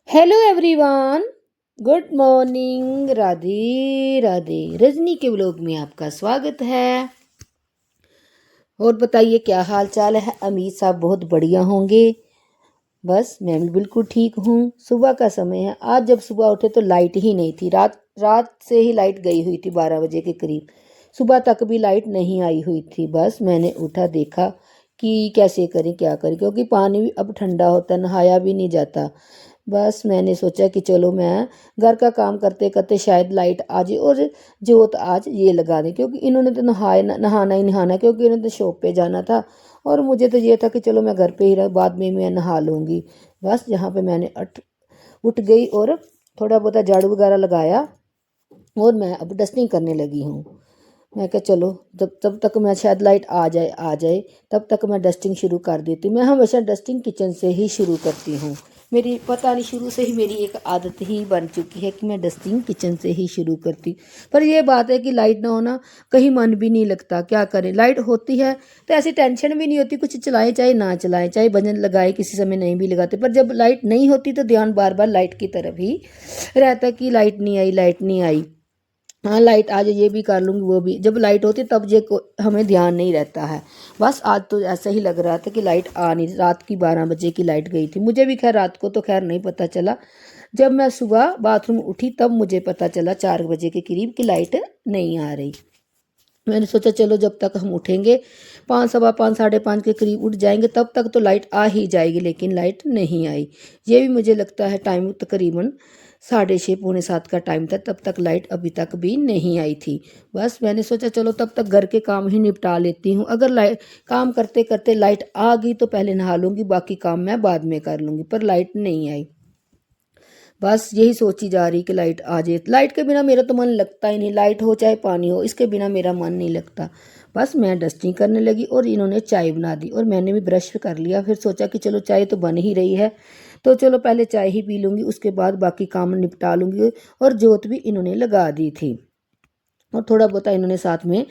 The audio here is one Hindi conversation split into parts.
Hello everyone, good morning. Radhe Radhe. Rajni के व्लॉग में आपका स्वागत है। और बताइए क्या हाल चाल है। अमीर साहब बहुत बढ़िया होंगे। बस मैं भी बिल्कुल ठीक हूँ। सुबह का समय है। आज जब सुबह उठे तो लाइट ही नहीं थी। रात रात से ही लाइट गई हुई थी, 12 बजे के करीब। सुबह तक भी लाइट नहीं आई हुई थी। बस मैंने उठा, देखा कि कैसे करें क्या करें, क्योंकि पानी भी अब ठंडा होता, नहाया भी नहीं जाता। बस मैंने सोचा कि चलो मैं घर का काम करते करते शायद लाइट आ जाए और जोत आज ये लगा दें, क्योंकि इन्होंने तो नहाना ही नहाना, क्योंकि इन्होंने तो शॉप पे जाना था। और मुझे तो ये था कि चलो मैं घर पे ही रह, बाद में मैं नहा लूँगी। बस यहाँ पे मैंने उठ गई और थोड़ा बहुत झाड़ू वगैरह लगाया और मैं अब डस्टिंग करने लगी हूँ। मैं कहा चलो जब तब तक मैं शायद लाइट आ जाए तब तक मैं डस्टिंग शुरू कर देती हूँ। मैं हमेशा डस्टिंग किचन से ही शुरू करती हूँ। मेरी पता नहीं, शुरू से ही मेरी एक आदत ही बन चुकी है कि मैं डस्टिंग किचन से ही शुरू करती हूँ। पर यह बात है कि लाइट ना होना, कहीं मन भी नहीं लगता। क्या करें, लाइट होती है तो ऐसी टेंशन भी नहीं होती, कुछ चलाएं चाहे ना चलाएं, चाहे भजन लगाए किसी समय नहीं भी लगाते। पर जब लाइट नहीं होती तो ध्यान बार बार लाइट की तरफ ही रहता कि लाइट नहीं आई, लाइट नहीं आई। हाँ लाइट आज ये भी कर लूँगी वो भी। जब लाइट होती तब ये हमें ध्यान नहीं रहता है। बस आज तो ऐसा ही लग रहा था कि लाइट आ नहीं। रात की 12 बजे की लाइट गई थी। मुझे भी खैर रात को तो खैर नहीं पता चला। जब मैं सुबह बाथरूम उठी तब मुझे पता चला 4 बजे के करीब कि लाइट नहीं आ रही। मैंने सोचा चलो जब तक हम उठेंगे 5, सवा 5, साढ़े 5 के करीब उठ जाएंगे तब तक तो लाइट आ ही जाएगी। लेकिन लाइट नहीं आई। ये भी मुझे लगता है टाइम तकरीबन 6:30 पौने 7 का टाइम था, तब तक लाइट अभी तक भी नहीं आई थी। बस मैंने सोचा चलो तब तक घर के काम ही निपटा लेती हूँ। अगर लाइट काम करते करते लाइट आ गई तो पहले नहा लूँगी, बाकी काम मैं बाद में कर लूँगी। पर लाइट नहीं आई। बस यही सोची जा रही कि लाइट आ जाए। लाइट के बिना मेरा तो मन लगता ही नहीं। लाइट हो चाहे पानी हो, इसके बिना मेरा मन नहीं लगता। बस मैं डस्टिंग करने लगी और इन्होंने चाय बना दी और मैंने भी ब्रश कर लिया। फिर सोचा कि चलो चाय तो बन ही रही है तो चलो पहले चाय ही पी लूँगी, उसके बाद बाकी काम निपटा लूँगी। और जोत भी इन्होंने लगा दी थी। और थोड़ा बहुत इन्होंने साथ में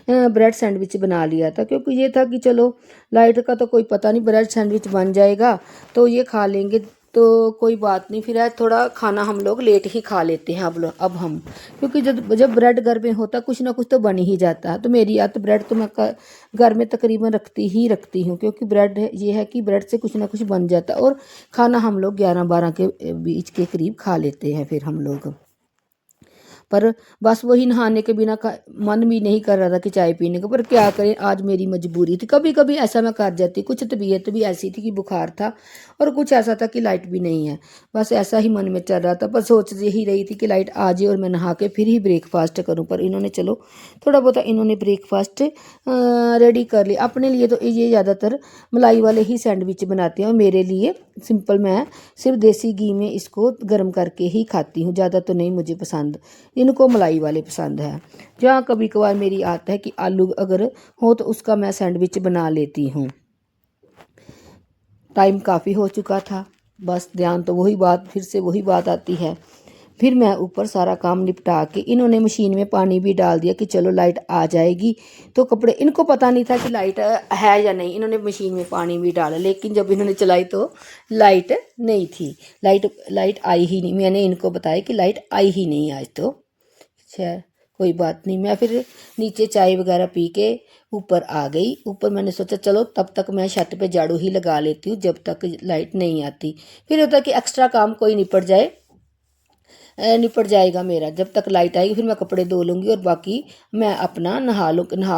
ब्रेड सैंडविच बना लिया था, क्योंकि ये था कि चलो लाइट का तो कोई पता नहीं, ब्रेड सैंडविच बन जाएगा तो ये खा लेंगे तो कोई बात नहीं। फिर है थोड़ा खाना हम लोग लेट ही खा लेते हैं अब हम, क्योंकि जब जब ब्रेड घर में होता कुछ ना कुछ तो बन ही जाता है। तो मेरी याद ब्रेड तो मैं घर में तकरीबन रखती हूँ, क्योंकि ब्रेड ये है कि ब्रेड से कुछ ना कुछ बन जाता है। और खाना हम लोग 11-12 के बीच के करीब खा लेते हैं फिर हम लोग। पर बस वही नहाने के बिना मन भी नहीं कर रहा था कि चाय पीने का। पर क्या करें, आज मेरी मजबूरी थी। कभी कभी ऐसा मैं कर जाती। कुछ तबीयत भी ऐसी थी कि बुखार था और कुछ ऐसा था कि लाइट भी नहीं है। बस ऐसा ही मन में चल रहा था। पर सोच ही रही थी कि लाइट आ जाए और मैं नहा के फिर ही ब्रेकफास्ट करूँ। पर इन्होंने चलो थोड़ा बहुत इन्होंने ब्रेकफास्ट रेडी कर लिया अपने लिए। तो ये ज़्यादातर मलाई वाले ही सैंडविच बनाते हैं और मेरे लिए सिंपल, मैं सिर्फ देसी घी में इसको गर्म करके ही खाती हूँ। ज़्यादा तो नहीं मुझे पसंद, इनको मलाई वाले पसंद है। जहाँ कभी कभार मेरी आदत है कि आलू अगर हो तो उसका मैं सैंडविच बना लेती हूँ। टाइम काफ़ी हो चुका था। बस ध्यान तो वही बात, फिर से वही बात आती है। फिर मैं ऊपर सारा काम निपटा के इन्होंने मशीन में पानी भी डाल दिया कि चलो लाइट आ जाएगी तो कपड़े। इनको पता नहीं था कि लाइट है या नहीं। इन्होंने मशीन में पानी भी डाला, लेकिन जब इन्होंने चलाई तो लाइट नहीं थी। लाइट आई ही नहीं। मैंने इनको बताया कि लाइट आई ही नहीं आज तो। अच्छा कोई बात नहीं। मैं फिर नीचे चाय वगैरह पी के ऊपर आ गई। ऊपर मैंने सोचा चलो तब तक मैं छत पे झाड़ू ही लगा लेती हूँ जब तक लाइट नहीं आती। फिर होता कि एक्स्ट्रा काम कोई निपट जाएगा मेरा। जब तक लाइट आएगी फिर मैं कपड़े धो लूँगी और बाकी मैं अपना नहा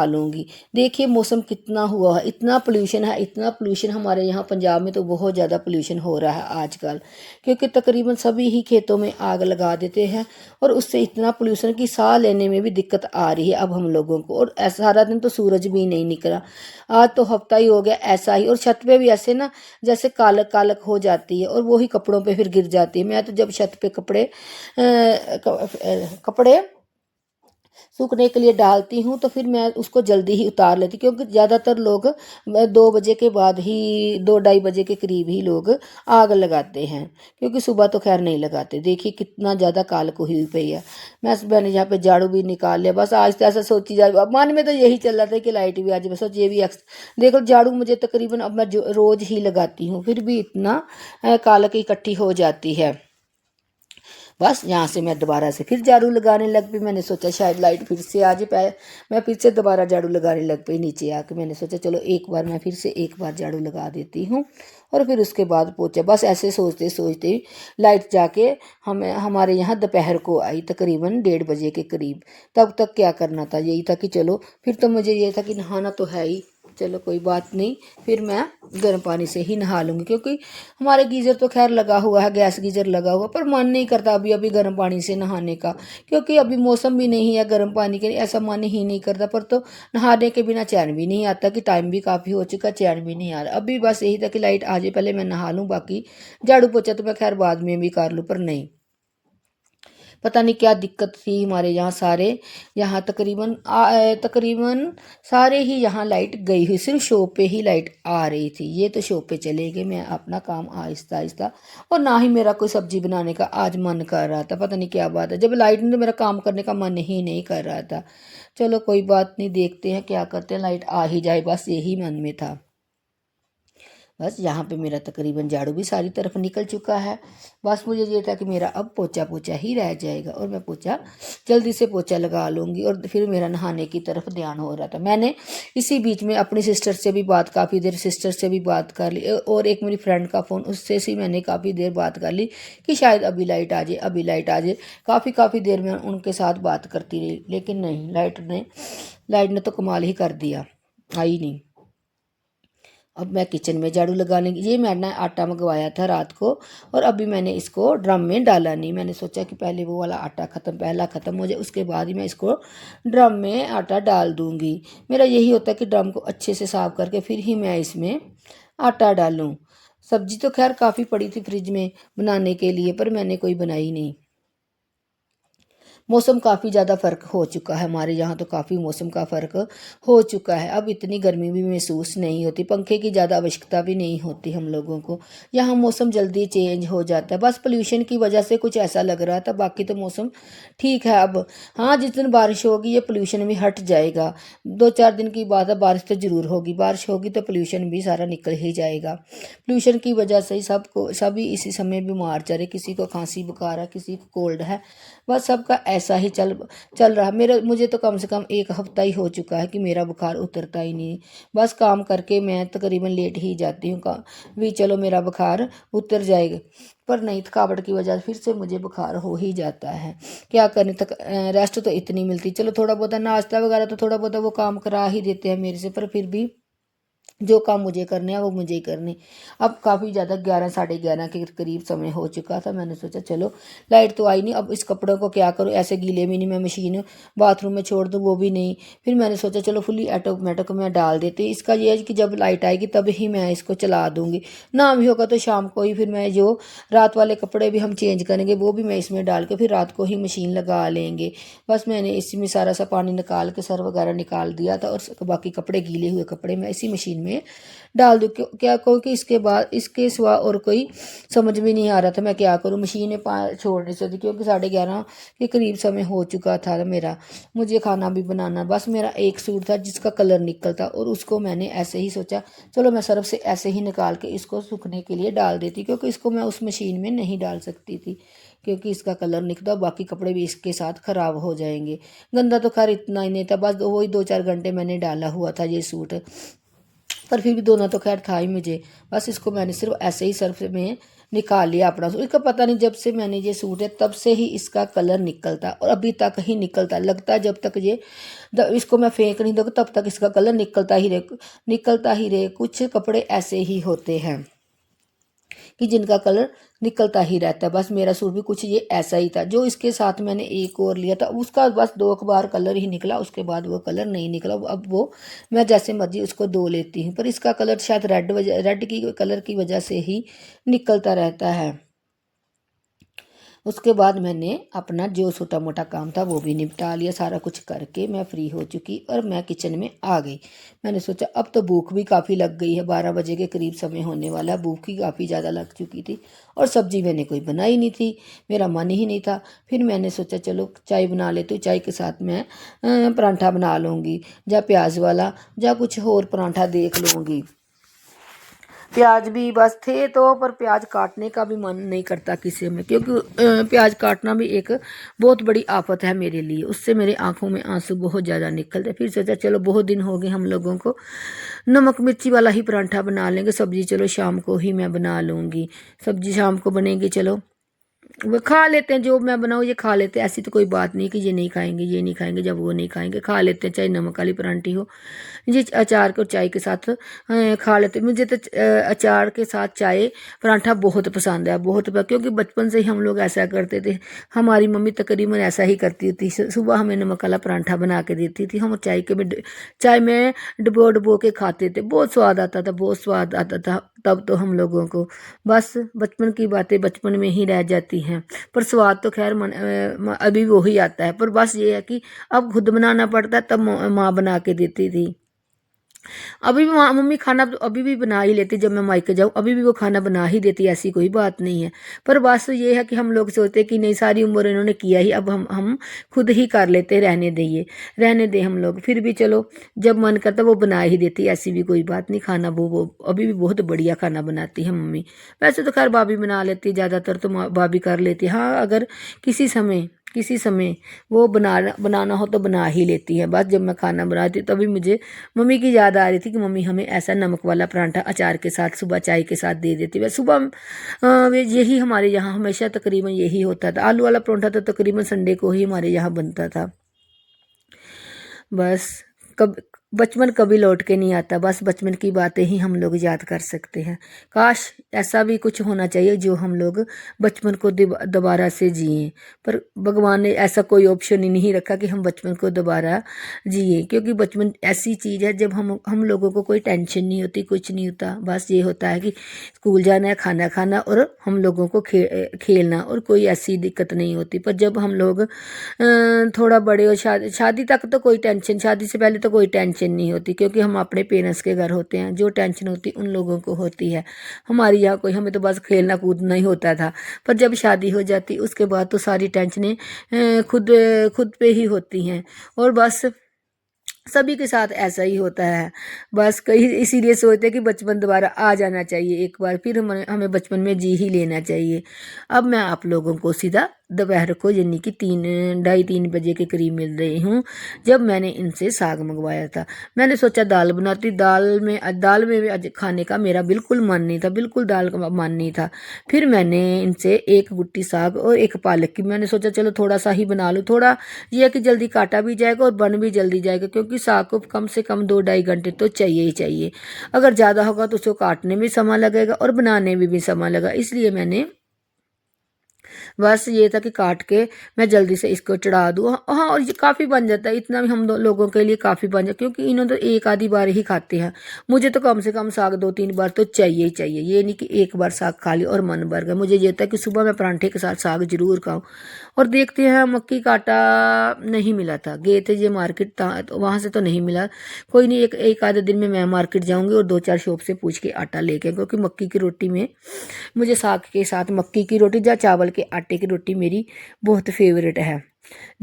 लूँगी। देखिए मौसम कितना हुआ है, इतना पोल्यूशन है, इतना पोल्यूशन। हमारे यहाँ पंजाब में तो बहुत ज़्यादा पोल्यूशन हो रहा है आजकल, क्योंकि तकरीबन सभी ही खेतों में आग लगा देते हैं और उससे इतना पोल्यूशन की सांस लेने में भी दिक्कत आ रही है अब हम लोगों को। और सारा दिन तो सूरज भी नहीं निकला। आज तो हफ्ता ही हो गया ऐसा ही। और छत पे भी ऐसे ना जैसे कालक कालक हो जाती है और वही कपड़ों पे फिर गिर जाती है। मैं तो जब छत पे कपड़े सूखने के लिए डालती हूँ तो फिर मैं उसको जल्दी ही उतार लेती, क्योंकि ज़्यादातर लोग 2 बजे के बाद ही, 2-2:30 बजे के करीब ही लोग आग लगाते हैं, क्योंकि सुबह तो खैर नहीं लगाते। देखिए कितना ज़्यादा कालक हुई पई है। मैंने यहाँ पे झाड़ू भी निकाल लिया। बस आज तो ऐसा सोची जा, मन में तो यही चल रहा था कि लाइट भी आज, बस ये भी देखो झाड़ू मुझे तकरीबन अब मैं रोज़ ही लगाती हूँ, फिर भी इतना कालक इकट्ठी हो जाती है। बस यहाँ से मैं दोबारा से फिर झाड़ू लगाने लग पई। मैंने सोचा शायद लाइट फिर से आ जाए, मैं फिर से दोबारा झाड़ू लगाने लग पई नीचे आके। मैंने सोचा चलो एक बार मैं फिर से एक बार झाड़ू लगा देती हूँ और फिर उसके बाद पोछा। बस ऐसे सोचते सोचते लाइट जाके हमारे यहाँ दोपहर को आई, तकरीबन 1:30 बजे के करीब। तब तक क्या करना था, यही था कि चलो फिर तो मुझे ये था कि नहाना तो है ही, चलो कोई बात नहीं, फिर मैं गर्म पानी से ही नहा लूँगी। क्योंकि हमारे गीज़र तो खैर लगा हुआ है, गैस गीज़र लगा हुआ, पर मन नहीं करता अभी अभी गर्म पानी से नहाने का, क्योंकि अभी मौसम भी नहीं है गर्म पानी के लिए, ऐसा मन ही नहीं करता। पर तो नहाने के बिना चैन भी नहीं आता कि टाइम भी काफ़ी हो चुका, चैन भी नहीं आ रहा। अभी बस यही था कि लाइट आ जाए पहले मैं नहा लूँ, बाकी झाड़ू पोछा तो मैं खैर बाद में भी कर लूँ। पर नहीं, पता नहीं क्या दिक्कत थी हमारे यहाँ, सारे यहाँ तकरीबन सारे ही यहाँ लाइट गई हुई, सिर्फ शॉप पे ही लाइट आ रही थी। ये तो शॉप पे चले गए, मैं अपना काम आहिस्ता आहिस्ता, और ना ही मेरा कोई सब्जी बनाने का आज मन कर रहा था। पता नहीं क्या बात है, जब लाइट ने तो मेरा काम करने का मन ही नहीं कर रहा था। चलो कोई बात नहीं, देखते हैं क्या करते हैं, लाइट आ ही जाए, बस यही मन में था। बस यहाँ पे मेरा तकरीबन झाड़ू भी सारी तरफ निकल चुका है। बस मुझे ये था कि मेरा अब पोछा पोछा ही रह जाएगा और मैं पोछा जल्दी से पोछा लगा लूँगी। और फिर मेरा नहाने की तरफ ध्यान हो रहा था। मैंने इसी बीच में अपनी सिस्टर से भी बात, काफ़ी देर सिस्टर से भी बात कर ली, और एक मेरी फ्रेंड का फ़ोन, उससे भी मैंने काफ़ी देर बात कर ली कि शायद अभी लाइट आ जाए, अभी लाइट आ जाए। काफ़ी देर में उनके साथ बात करती रही, लेकिन नहीं, लाइट ने तो कमाल ही कर दिया, आई नहीं। अब मैं किचन में झाड़ू लगा लेंगी। ये मैंने आटा मंगवाया था रात को, और अभी मैंने इसको ड्रम में डाला नहीं। मैंने सोचा कि पहले वो वाला आटा पहला ख़त्म हो जाए, उसके बाद ही मैं इसको ड्रम में आटा डाल दूँगी। मेरा यही होता है कि ड्रम को अच्छे से साफ़ करके फिर ही मैं इसमें आटा डालूँ। सब्ज़ी तो खैर काफ़ी पड़ी थी फ्रिज में बनाने के लिए, पर मैंने कोई बनाई नहीं। मौसम काफ़ी ज़्यादा फ़र्क हो चुका है हमारे यहाँ, तो काफ़ी मौसम का फ़र्क हो चुका है। अब इतनी गर्मी भी महसूस नहीं होती, पंखे की ज़्यादा आवश्यकता भी नहीं होती हम लोगों को। यहाँ मौसम जल्दी चेंज हो जाता है, बस पोल्यूशन की वजह से कुछ ऐसा लग रहा था, बाकी तो मौसम ठीक है अब। हाँ, जिस दिन बारिश होगी ये पोल्यूशन भी हट जाएगा। 2-4 दिन की बात है, बारिश तो ज़रूर होगी, बारिश होगी तो पोल्यूशन भी सारा निकल ही जाएगा। पोल्यूशन की वजह से ही सभी इसी समय बीमार चल रहे, किसी को खांसी बुखार है, किसी को कोल्ड है, बस सबका ऐसा ही चल रहा है। मुझे तो कम से कम 1 हफ्ता ही हो चुका है कि मेरा बुखार उतरता ही नहीं। बस काम करके मैं तकरीबन लेट ही जाती हूँ भी चलो मेरा बुखार उतर जाएगा, पर नहीं, थकावट की वजह से फिर से मुझे बुखार हो ही जाता है। क्या करें, रेस्ट तो इतनी मिलती, चलो थोड़ा बहुत नाश्ता वगैरह तो थोड़ा बहुत वो काम करा ही देते हैं मेरे से, पर फिर भी जो काम मुझे करने हैं वो मुझे ही करने। अब काफ़ी ज़्यादा 11 साढ़े 11 के करीब समय हो चुका था। मैंने सोचा चलो लाइट तो आई नहीं, अब इस कपड़ों को क्या करूँ, ऐसे गीले भी नहीं, मैं मशीन बाथरूम में छोड़ दूँ वो भी नहीं। फिर मैंने सोचा चलो फुली ऑटोमेटिक में डाल देती। इसका ये है कि जब लाइट आएगी तब ही मैं इसको चला दूँगी, ना भी होगा तो शाम को ही फिर मैं जो रात वाले कपड़े भी हम चेंज करेंगे वो भी मैं इसमें डाल के फिर रात को ही मशीन लगा लेंगे। बस मैंने इसमें सारा सा पानी निकाल के सर वगैरह निकाल दिया था, और बाकी कपड़े गीले हुए कपड़े मैं इसी मशीन में डाल दूँ। क्या क्योंकि इसके बाद इसके सिवा और कोई समझ में नहीं आ रहा था मैं क्या करूँ, मशीन में छोड़ नहीं सकती, क्योंकि 11:30 के करीब समय हो चुका था मेरा, मुझे खाना भी बनाना। बस मेरा एक सूट था जिसका कलर निकलता, और उसको मैंने ऐसे ही सोचा चलो मैं सर्फ से ऐसे ही निकाल के इसको सूखने के लिए डाल देती, क्योंकि इसको मैं उस मशीन में नहीं डाल सकती थी, क्योंकि इसका कलर निकलता, बाकी कपड़े भी इसके साथ ख़राब हो जाएंगे। गंदा तो खैर इतना ही नहीं था, बस वही 2-4 घंटे मैंने डाला हुआ था ये सूट, पर फिर भी धोना तो खैर था ही मुझे। बस इसको मैंने सिर्फ ऐसे ही सर्फ में निकाल लिया अपना सूट। इसका पता नहीं, जब से मैंने ये सूट है तब से ही इसका कलर निकलता, और अभी तक ही निकलता लगता है। जब तक इसको मैं फेंक नहीं दूँगी तब तक इसका कलर निकलता ही रहे। कुछ कपड़े ऐसे ही होते हैं कि जिनका कलर निकलता ही रहता है। बस मेरा सूट भी कुछ ये ऐसा ही था। जो इसके साथ मैंने एक और लिया था उसका बस 2 बार कलर ही निकला, उसके बाद वो कलर नहीं निकला। अब वो मैं जैसे मर्जी उसको धो लेती हूँ, पर इसका कलर शायद रेड की कलर की वजह से ही निकलता रहता है। उसके बाद मैंने अपना जो छोटा मोटा काम था वो भी निपटा लिया। सारा कुछ करके मैं फ्री हो चुकी और मैं किचन में आ गई। मैंने सोचा अब तो भूख भी काफ़ी लग गई है, 12 बजे के करीब समय होने वाला, भूख ही काफ़ी ज़्यादा लग चुकी थी, और सब्ज़ी मैंने कोई बनाई नहीं थी, मेरा मन ही नहीं था। फिर मैंने सोचा चलो चाय बना लेती हूँ, चाय के साथ मैं परांठा बना लूँगी, या प्याज वाला या कुछ और परांठा देख लूँगी। प्याज भी बस थे तो, पर प्याज काटने का भी मन नहीं करता किसी में, क्योंकि प्याज काटना भी एक बहुत बड़ी आफत है मेरे लिए। उससे मेरे आंखों में आंसू बहुत ज़्यादा निकलते। फिर सोचा चलो बहुत दिन हो गए हम लोगों को, नमक मिर्ची वाला ही परांठा बना लेंगे। सब्जी चलो शाम को ही मैं बना लूँगी, सब्जी शाम को बनेगी, चलो वो खा लेते हैं, जो मैं बनाऊँ ये खा लेते हैं। ऐसी तो कोई बात नहीं कि ये नहीं खाएंगे ये नहीं खाएंगे, जब वो नहीं खाएंगे खा लेते हैं, चाहे नमक वाली परांठी हो, ये अचार को चाय के साथ खा लेते हैं। मुझे तो अचार के साथ चाय परांठा बहुत पसंद है, क्योंकि बचपन से ही हम लोग ऐसा करते थे। हमारी मम्मी तकरीबन ऐसा ही करती थी, सुबह हमें नमक वाला परांठा बना के देती थी, हम चाय में डबो डबो के खाते थे। बहुत स्वाद आता था, बहुत स्वाद आता था तब तो हम लोगों को। बस बचपन की बातें बचपन में ही रह जाती हैं, पर स्वाद तो खैर अभी वो ही आता है। पर बस ये है कि अब खुद बनाना पड़ता है, तब माँ बना के देती थी। अभी भी मम्मी खाना अभी भी बना ही लेती, जब मैं मायके जाऊँ अभी भी वो खाना बना ही देती, ऐसी कोई बात नहीं है। पर बस ये है कि हम लोग सोचते हैं कि नहीं, सारी उम्र इन्होंने किया ही, अब हम खुद ही कर लेते, रहने दे हम लोग। फिर भी चलो जब मन करता वो बना ही देती, ऐसी भी कोई बात नहीं। खाना वो अभी भी बहुत बढ़िया खाना बनाती है मम्मी। वैसे तो खैर भाभी बना लेती है, ज़्यादातर तो भाभी कर लेती है। हाँ, अगर किसी समय वो बनाना हो तो बना ही लेती है। बस जब मैं खाना बनाती तभी मुझे मम्मी की याद आ रही थी कि मम्मी हमें ऐसा नमक वाला परांठा अचार के साथ सुबह चाय के साथ दे देती है। सुबह यही हमारे यहाँ हमेशा तकरीबन यही होता था। आलू वाला परांठा तो तकरीबन संडे को ही हमारे यहाँ बनता था। बस कब बचपन कभी लौट के नहीं आता, बस बचपन की बातें ही हम लोग याद कर सकते हैं। काश ऐसा भी कुछ होना चाहिए जो हम लोग बचपन को दोबारा से जिए, पर भगवान ने ऐसा कोई ऑप्शन ही नहीं रखा कि हम बचपन को दोबारा जिए। क्योंकि बचपन ऐसी चीज़ है जब हम लोगों को कोई टेंशन नहीं होती, कुछ नहीं होता। बस ये होता है कि स्कूल जाना है, खाना खाना और हम लोगों को खेलना, और कोई ऐसी दिक्कत नहीं होती। पर जब हम लोग थोड़ा बड़े हो, शादी तक तो कोई टेंशन, शादी से पहले तो कोई टेंशन नहीं होती, क्योंकि हम अपने पेरेंट्स के घर होते हैं। जो टेंशन होती उन लोगों को होती है, हमारी यहाँ कोई, हमें तो बस खेलना कूदना ही होता था। पर जब शादी हो जाती उसके बाद तो सारी टेंशनें खुद पे ही होती हैं। और बस सभी के साथ ऐसा ही होता है। बस कहीं इसीलिए सोचते हैं कि बचपन दोबारा आ जाना चाहिए एक बार, फिर हमें बचपन में जी ही लेना चाहिए। अब मैं आप लोगों को सीधा दोपहर को यानी कि 2:30-3 बजे के करीब मिल रही हूँ, जब मैंने इनसे साग मंगवाया था। मैंने सोचा दाल बनाती, दाल में आज खाने का मेरा बिल्कुल मन नहीं था, बिल्कुल दाल का मन नहीं था। फिर मैंने इनसे एक गुट्टी साग और एक पालक की, मैंने सोचा चलो थोड़ा सा ही बना लूँ, थोड़ा ये है कि जल्दी काटा भी जाएगा और बन भी जल्दी जाएगा, क्योंकि साग को कम से कम 2-2.5 घंटे तो चाहिए ही चाहिए। अगर ज़्यादा होगा तो उसको काटने में समय लगेगा और बनाने में भी समय लगेगा। इसलिए मैंने बस ये था कि काट के मैं जल्दी से इसको चढ़ा दूँ। हाँ, और ये काफ़ी बन जाता है, इतना भी हम लोगों के लिए काफ़ी बन जाता है, क्योंकि इन्होंने तो एक आधी बार ही खाते हैं। मुझे तो कम से कम साग 2-3 बार तो चाहिए ही चाहिए। ये नहीं कि एक बार साग खा लिया और मन भर गया। मुझे ये था कि सुबह मैं परांठे के साथ साग जरूर खाऊँ। और देखते हैं, मक्की का आटा नहीं मिला था, गए थे ये मार्केट था तो वहाँ से तो नहीं मिला। कोई नहीं, एक आधे दिन में मैं मार्केट जाऊँगी और 2-4 शॉप से पूछ के आटा लेके, क्योंकि मक्की की रोटी में मुझे साग के साथ मक्की की रोटी या चावल के आटे की रोटी मेरी बहुत फेवरेट है।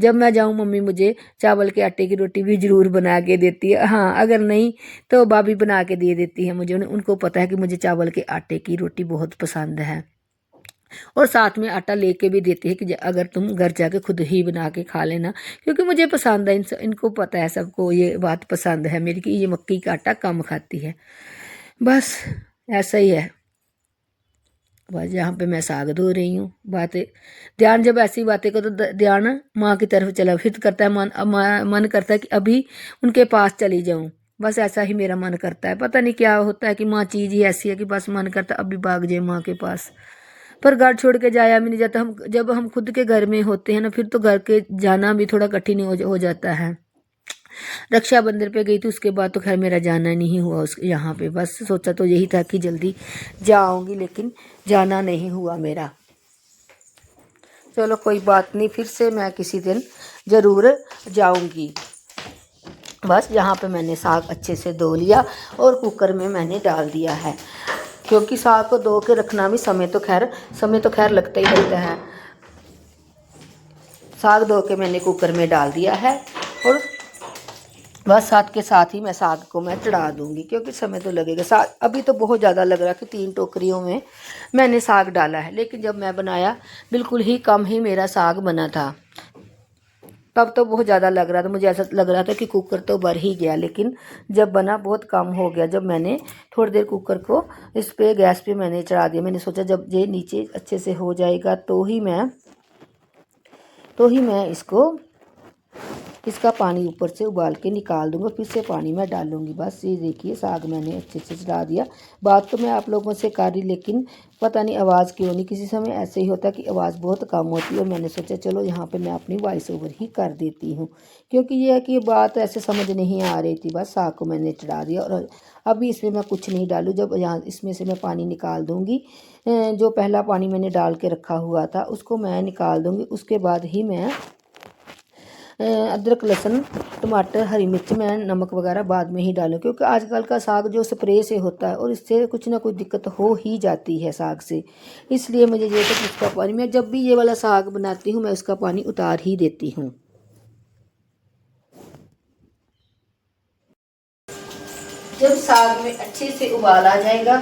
जब मैं जाऊँ मम्मी मुझे चावल के आटे की रोटी भी ज़रूर बना के देती है। हाँ, अगर नहीं तो भाभी बना के दे देती है मुझे, उनको पता है कि मुझे चावल के आटे की रोटी बहुत पसंद है। और साथ में आटा लेके भी देती है कि अगर तुम घर जाके खुद ही बना के खा लेना, क्योंकि मुझे पसंद है, इनको पता है, सबको ये बात पसंद है मेरी कि ये मक्की का आटा कम खाती है। बस ऐसा ही है। बस यहाँ पे मैं साग धो रही हूँ। बातें ध्यान जब ऐसी बातें को तो ध्यान माँ की तरफ चला, फिर करता है मन करता है कि अभी उनके पास चली जाऊँ। बस ऐसा ही मेरा मन करता है। पता नहीं क्या होता है कि माँ चीज़ ही ऐसी है कि बस मन करता है अभी भाग जाए माँ के पास। पर घर छोड़ के जाया भी नहीं जाता। हम जब हम खुद के घर में होते हैं ना, फिर तो घर के जाना भी थोड़ा कठिन हो जाता है। रक्षाबंधन पे गई थी, उसके बाद तो खैर मेरा जाना नहीं हुआ उस यहाँ पे। बस सोचा तो यही था कि जल्दी जाऊंगी, लेकिन जाना नहीं हुआ मेरा। चलो कोई बात नहीं, फिर से मैं किसी दिन ज़रूर जाऊंगी। बस यहाँ पे मैंने साग अच्छे से धो लिया और कुकर में मैंने डाल दिया है, क्योंकि साग को धो के रखना भी समय तो खैर लगता ही लगता है। साग धो के मैंने कुकर में डाल दिया है और बस साथ के साथ ही मैं साग को मैं चढ़ा दूंगी, क्योंकि समय तो लगेगा। साग अभी तो बहुत ज़्यादा लग रहा है कि 3 टोकरियों में मैंने साग डाला है, लेकिन जब मैं बनाया बिल्कुल ही कम ही मेरा साग बना था। तब तो बहुत ज़्यादा लग रहा था, मुझे ऐसा लग रहा था कि कुकर तो भर ही गया, लेकिन जब बना बहुत कम हो गया। जब मैंने थोड़ी देर कुकर को इस पे गैस पे मैंने चढ़ा दिया, मैंने सोचा जब ये नीचे अच्छे से हो जाएगा तो ही मैं इसका पानी ऊपर से उबाल के निकाल दूंगा, फिर से पानी में डालूंगी। बस ये देखिए साग मैंने अच्छे से चढ़ा दिया। बात तो मैं आप लोगों से कर रही, लेकिन पता नहीं आवाज़ क्यों नहीं, किसी समय ऐसे ही होता है कि आवाज़ बहुत कम होती है। और मैंने सोचा चलो यहाँ पे मैं अपनी वॉइस ओवर ही कर देती हूँ, क्योंकि ये है कि बात ऐसे समझ नहीं आ रही थी। बस साग को मैंने चढ़ा दिया और अभी इसमें मैं कुछ नहीं डालूँ। जब यहाँ इसमें से मैं पानी निकाल दूँगी, जो पहला पानी मैंने डाल के रखा हुआ था उसको मैं निकाल दूँगी। उसके बाद ही मैं अदरक, लहसुन, टमाटर, हरी मिर्च, मैं नमक वगैरह बाद में ही डालूँ, क्योंकि आजकल का साग जो स्प्रे से होता है और इससे कुछ ना कुछ दिक्कत हो ही जाती है साग से। इसलिए मुझे ये तो उसका पानी, मैं जब भी ये वाला साग बनाती हूँ मैं उसका पानी उतार ही देती हूँ। जब साग में अच्छे से उबाल आ जाएगा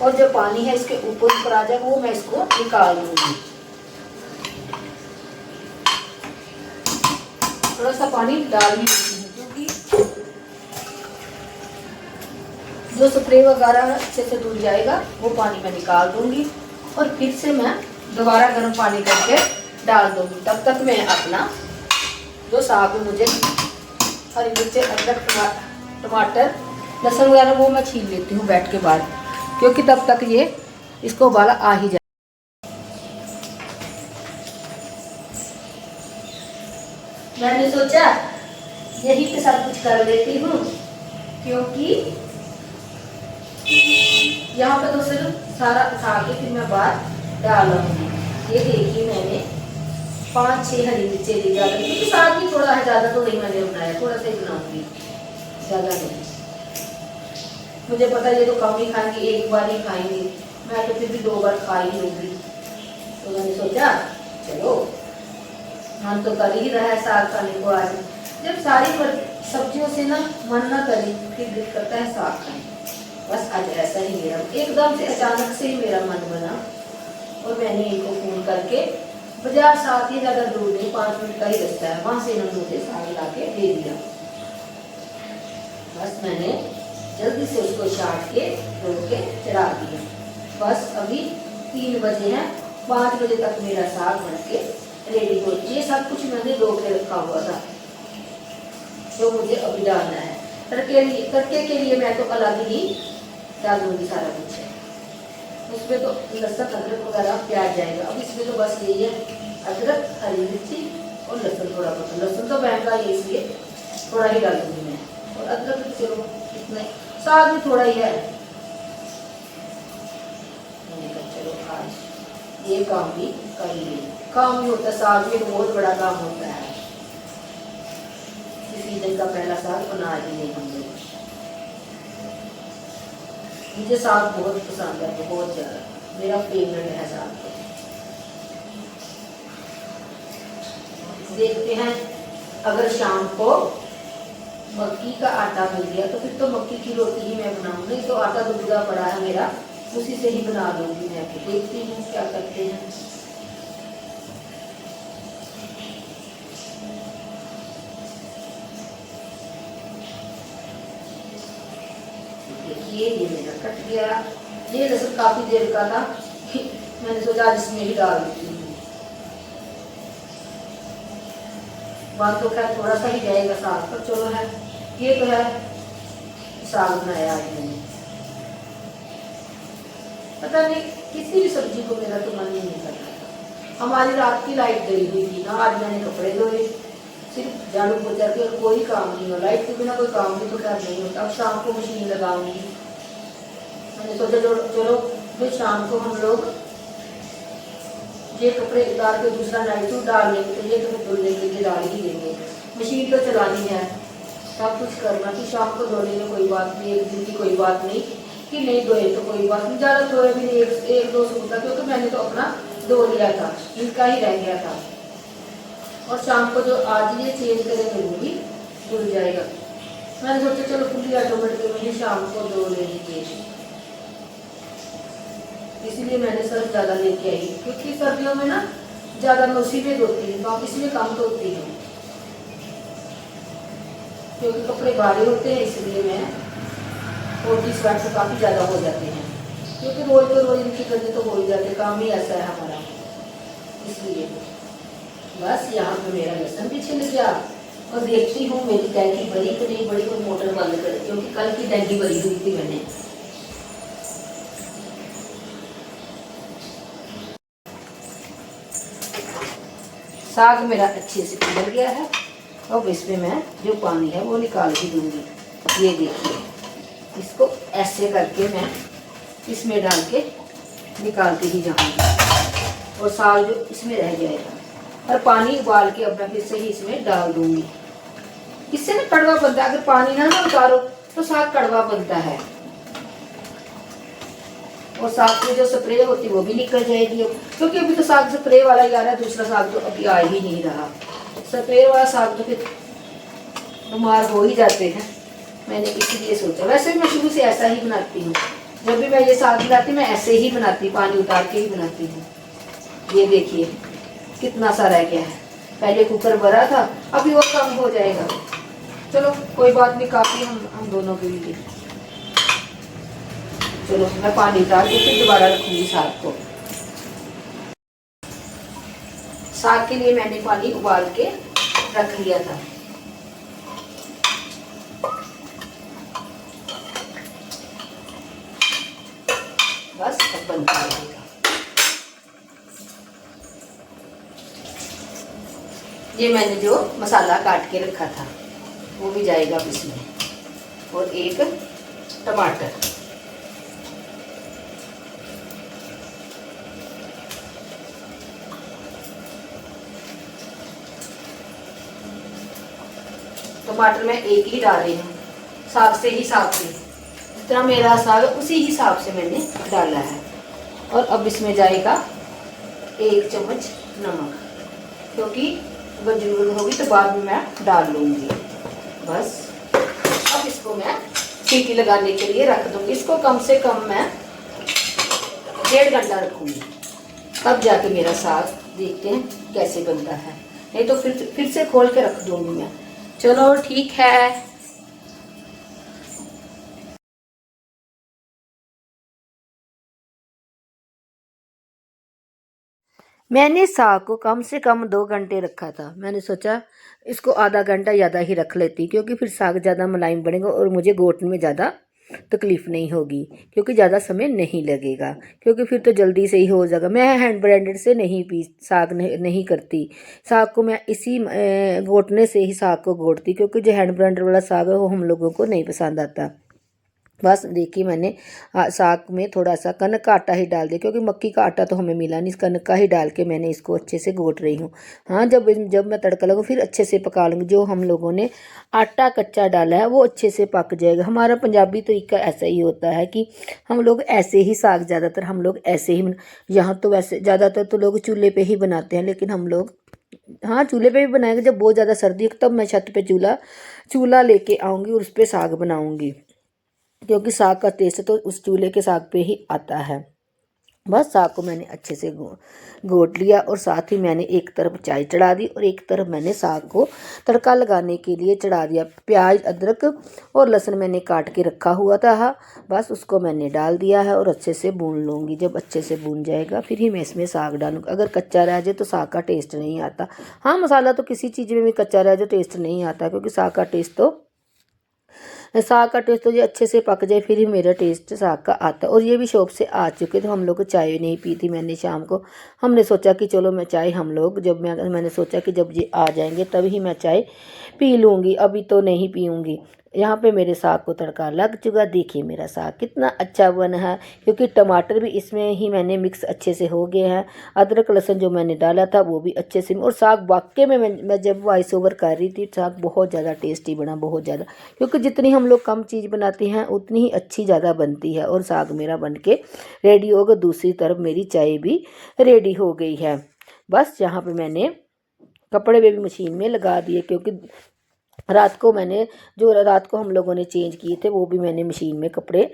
और जो पानी है इसके ऊपर आ जाएगा, वो मैं इसको निकाल दूँगी। थोड़ा सा पानी डाल ही देती हूँ, क्योंकि जो स्प्रे वगैरह अच्छे से धुल जाएगा वो पानी मैं निकाल दूंगी और फिर से मैं दोबारा गर्म पानी करके डाल दूंगी। तब तक मैं अपना जो साग में मुझे हरी मिर्च, अदरक, टमाटर, लहसुन वगैरह वो मैं छील लेती हूँ बैठ के बाद, क्योंकि तब तक ये इसको उबाला आ ही जाए। मैंने सोचा यही पे सब कुछ कर लेती हूँ, क्योंकि यहाँ पे तो सिर्फ सारा उठा के फिर मैं बाहर डालूंगी। ये देखिए मैंने 5-6 हरी मिर्चें ली ज़्यादा, क्योंकि साग ही थोड़ा है, ज़्यादा तो नहीं मैंने बनाया, थोड़ा सा ही बनाऊंगी, ज़्यादा नहीं। मुझे पता है ये तो कम ही खाएंगे, एक बार ही खाएंगे, मैं तो फिर भी 2 बार खा ही लूँगी। तो मैंने सोचा चलो मन तो कर ही रहा है साग खाने को। आज जब सारी सब्जियों से ना मन ना करे फिर दिल करता है साग खाने। बस आज ऐसा ही मेरा एकदम से अचानक से ही मेरा मन बना और मैंने इनको फोन करके, बाजार साथ ही ज़्यादा दूर नहीं, 5 मिनट का ही रास्ता है, वहाँ से इन्होंने मुझे साग ला के दे दिया। बस मैंने जल्दी से उसको छाट के धो के चढ़ा दिया। बस अभी 3 बजे हैं, 5 बजे तक मेरा साग बन के रेडी हो। ये सब कुछ मैंने धो के रखा हुआ था जो मुझे अभी डालना है। तड़के के लिए मैं तो अलग ही डाल दूंगी सारा कुछ है उसमें, तो लहसुन, अदरक वगैरह प्याज जाएगा। अब इसमें तो बस यही है, अदरक, हरी मिर्ची और लहसुन थोड़ा बहुत। लहसुन तो महंगा है इसलिए थोड़ा ही डालूंगी मैं, और अदरक तो चलो इतना, साग भी थोड़ा ही है। चलो आज ये काम भी कर लिए, काम भी होता है, साग में बहुत बड़ा काम होता है। इस सीजन का पहला साग बना ही नहीं हम लोग। मुझे साग बहुत पसंद है, बहुत ज़्यादा, मेरा फेवरेट है साग। देखते हैं अगर शाम को मक्की का आटा मिल गया तो फिर तो मक्की की रोटी ही मैं बनाऊंगी, नहीं तो आटा दुबला पड़ा है मेरा, उसी से ही बना दूंगी मैं। देखती हूँ क्या करते हैं। देखिए ये मेरा कट गया। ये लहसुन काफी देर का था, मैंने सोचा इसमें ही डाल देती हूँ। बात तो खैर थोड़ा सा ही जाएगा साग पर, चलो है, ये तो है साग बनाया आज मैंने। पता नहीं किसी भी सब्जी को मेरा तो मन ही नहीं कर रहा था। हमारी रात की लाइट गई हुई थी ना, आज मैंने कपड़े धोए, सिर्फ झाड़ू पोछा के, और कोई काम नहीं हो। लाइट के बिना कोई काम भी तो खैर नहीं होता। अब शाम को मशीन लगाऊंगी, मैंने सोचा चलो फिर शाम को हम लोग ये कपड़े उतार के दूसरा नाइट सूट डाल लेंगे, तो ये तो धुल लेंगे, ये डाल ही देंगे। मशीन तो चलानी है, सब कुछ करना कि शाम को धो लेंगे, कोई बात नहीं, एक दिन की कोई बात नहीं, कि नहीं धोए तो कोई बात नहीं, ज़्यादा धोए भी नहीं, एक 2 सूट था, क्योंकि मैंने तो अपना धो लिया था, इनका ही रह गया था। और शाम को जो आज ये चेंज करेंगे वो भी धुल जाएगा। मैंने सोचा चलो खुली ऑटोमेटिक मुझे शाम को 2 ले लीजिए, इसीलिए मैंने सर्फ ज़्यादा लेके आई, क्योंकि सर्दियों में ना ज़्यादा मैं उसी में धोती हूँ, वापस में कम धोती हूँ, क्योंकि कपड़े भारी होते हैं, इसलिए मैं 40 वाट से काफ़ी ज़्यादा हो जाते हैं, क्योंकि रोज तो रोज इनकी करने तो हो ही जाते, काम ही ऐसा है हमारा, इसलिए। बस यहाँ पे मेरा लहसुन भी छिल गया, और देखती हूँ मेरी टैंकी बड़ी कि नहीं बड़ी, और मोटर बंद कर, क्योंकि कल की टैंकी भरी हुई थी मैंने। साग मेरा अच्छे से पिघल गया है, अब इसमें मैं जो पानी है वो निकाल भी दूंगी। ये देखिए, इसको ऐसे करके मैं इसमें डाल के निकालती ही जाऊंगी, और साग जो इसमें रह जाएगा, और पानी उबाल के अब मैं फिर से ही इसमें डाल दूंगी। इससे ना कड़वा बनता है, अगर पानी ना उतारो तो साग कड़वा बनता है, और साग में जो स्प्रे होती है वो भी निकल जाएगी, क्योंकि अभी तो साग स्प्रे वाला ही आ रहा है, दूसरा साग तो अभी आ ही नहीं रहा। स्प्रे वाला साग तो फिर बीमार हो ही जाते हैं, मैंने इसीलिए सोचा। वैसे भी मैं शुरू से ऐसा ही बनाती हूँ, जब भी मैं ये साग बनाती मैं ऐसे ही बनाती, पानी उतार के ही बनाती हूँ। ये देखिए कितना सा रह गया है, पहले कुकर भरा था, अभी वो कम हो जाएगा, चलो कोई बात नहीं, काफ़ी हम दोनों के लिए। चलो मैं पानी उतार के फिर दोबारा रखूंगी साग को। साग के लिए मैंने पानी उबाल के रख लिया था। बस अब बनता रहेगा। ये मैंने जो मसाला काट के रखा था वो भी जाएगा अब इसमें, और एक टमाटर। टमाटर मैं एक ही डाल रही हूँ, साग से हिसाब से, जितना मेरा साग उसी हिसाब से मैंने डाला है। और अब इसमें जाएगा 1 चम्मच नमक, क्योंकि अगर जरूरत होगी तो बाद में मैं डाल लूँगी। बस अब इसको मैं सीटी लगाने के लिए रख दूँगी। इसको कम से कम मैं 1.5 घंटा रखूँगी, तब जाके मेरा साग देखते हैं कैसे बनता है, नहीं तो फिर से खोल के रख दूँगी मैं। चलो ठीक है। मैंने साग को कम से कम 2 घंटे रखा था। मैंने सोचा इसको आधा घंटा ज़्यादा ही रख लेती, क्योंकि फिर साग ज़्यादा मुलायम बनेगा और मुझे घोटने में ज़्यादा तकलीफ़ नहीं होगी, क्योंकि ज़्यादा समय नहीं लगेगा, क्योंकि फिर तो जल्दी से ही हो जाएगा। मैं हैंड ब्लेंडर से नहीं साग नहीं करती, साग को मैं इसी घोटने से ही साग को घोटती, क्योंकि जो हैंड ब्लेंडर वाला साग है वो हम लोगों को नहीं पसंद आता। बस देखिए मैंने साग में थोड़ा सा कनक का आटा ही डाल दिया, क्योंकि मक्की का आटा तो हमें मिला नहीं, कनक का ही डाल के मैंने इसको अच्छे से घोट रही हूँ। हाँ, जब मैं तड़का लगाऊँ फिर अच्छे से पका लूँगी। जो हम लोगों ने आटा कच्चा डाला है वो अच्छे से पक जाएगा। हमारा पंजाबी तरीका ऐसा ही होता है कि हम लोग ऐसे ही साग, ज़्यादातर हम लोग ऐसे ही, यहाँ तो वैसे ज़्यादातर तो लोग चूल्हे पर ही बनाते हैं, लेकिन हम लोग हाँ चूल्हे पे भी बनाएंगे। जब बहुत ज़्यादा सर्दी है तब मैं छत पे चूल्हा लेके आऊँगी और उस पर साग बनाऊँगी, क्योंकि साग का टेस्ट तो उस चूल्हे के साग पे ही आता है। बस साग को मैंने अच्छे से घोट लिया, और साथ ही मैंने एक तरफ चाय चढ़ा दी और एक तरफ मैंने साग को तड़का लगाने के लिए चढ़ा दिया। प्याज, अदरक और लहसुन मैंने काट के रखा हुआ था, बस उसको मैंने डाल दिया है और अच्छे से भून लूँगी। जब अच्छे से भून जाएगा फिर ही मैं इसमें साग डालूँगी। अगर कच्चा रह जाए तो साग का टेस्ट नहीं आता। हाँ, मसाला तो किसी चीज़ में भी कच्चा रह जाए टेस्ट नहीं आता, क्योंकि साग का टेस्ट तो ये अच्छे से पक जाए फिर ही मेरा टेस्ट साग का आता है। और ये भी शॉप से आ चुके थे, हम लोग को चाय नहीं पी थी मैंने शाम को। हमने सोचा कि चलो मैं चाय, हम लोग मैंने सोचा कि जब ये आ जाएंगे तभी मैं चाय पी लूँगी, अभी तो नहीं पीऊँगी। यहाँ पे मेरे साग को तड़का लग चुका। देखिए मेरा साग कितना अच्छा बना है, क्योंकि टमाटर भी इसमें ही मैंने मिक्स अच्छे से हो गए हैं। अदरक लहसुन जो मैंने डाला था वो भी अच्छे से, और साग वाकई में मैं जब वॉइस ओवर कर रही थी, साग बहुत ज़्यादा टेस्टी बना, बहुत ज़्यादा। क्योंकि जितनी हम लोग कम चीज़ बनाते हैं उतनी ही अच्छी ज़्यादा बनती है। और साग मेरा बन के रेडी होगा। दूसरी तरफ मेरी चाय भी रेडी हो गई है। बस यहाँ पर मैंने कपड़े भी मशीन में लगा दिए, क्योंकि रात को मैंने जो रात को हम लोगों ने चेंज किए थे वो भी मैंने मशीन में कपड़े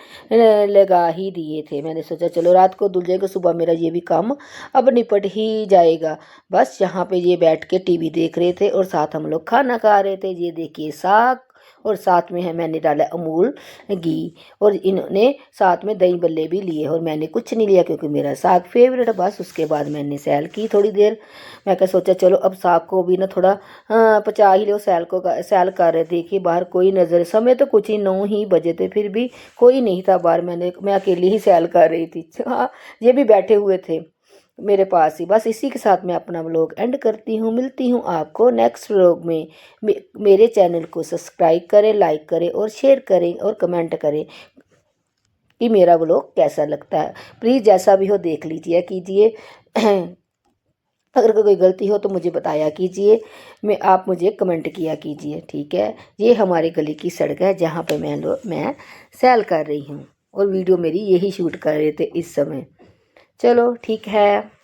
लगा ही दिए थे। मैंने सोचा चलो रात को धुल जाएगा, सुबह मेरा ये भी काम अब निपट ही जाएगा। बस यहाँ पे ये बैठ के टीवी देख रहे थे और साथ हम लोग खाना खा रहे थे। ये देखिए साग, और साथ में है मैंने डाला अमूल घी, और इन्होंने साथ में दही बल्ले भी लिए, और मैंने कुछ नहीं लिया क्योंकि मेरा साग फेवरेट है। बस उसके बाद मैंने सैल की थोड़ी देर। मैं क्या सोचा चलो अब साग को भी ना थोड़ा पचा ही लो। सैल कर रहे, देखिए बाहर कोई नज़र, समय तो कुछ ही 9 ही बजे थे, फिर भी कोई नहीं था बाहर। मैं अकेली ही सैल कर रही थी। हाँ, ये भी बैठे हुए थे मेरे पास ही। बस इसी के साथ मैं अपना व्लॉग एंड करती हूँ। मिलती हूँ आपको नेक्स्ट व्लॉग में। मेरे चैनल को सब्सक्राइब करें, लाइक करें और शेयर करें और कमेंट करें कि मेरा व्लॉग कैसा लगता है। प्लीज़ जैसा भी हो देख लीजिए कीजिए। अगर कोई गलती हो तो मुझे बताया कीजिए, आप मुझे कमेंट किया कीजिए, ठीक है। ये हमारे गली की सड़क है जहाँ पे मैं सैल कर रही हूँ, और वीडियो मेरी यही शूट कर रहे थे इस समय। चलो ठीक है।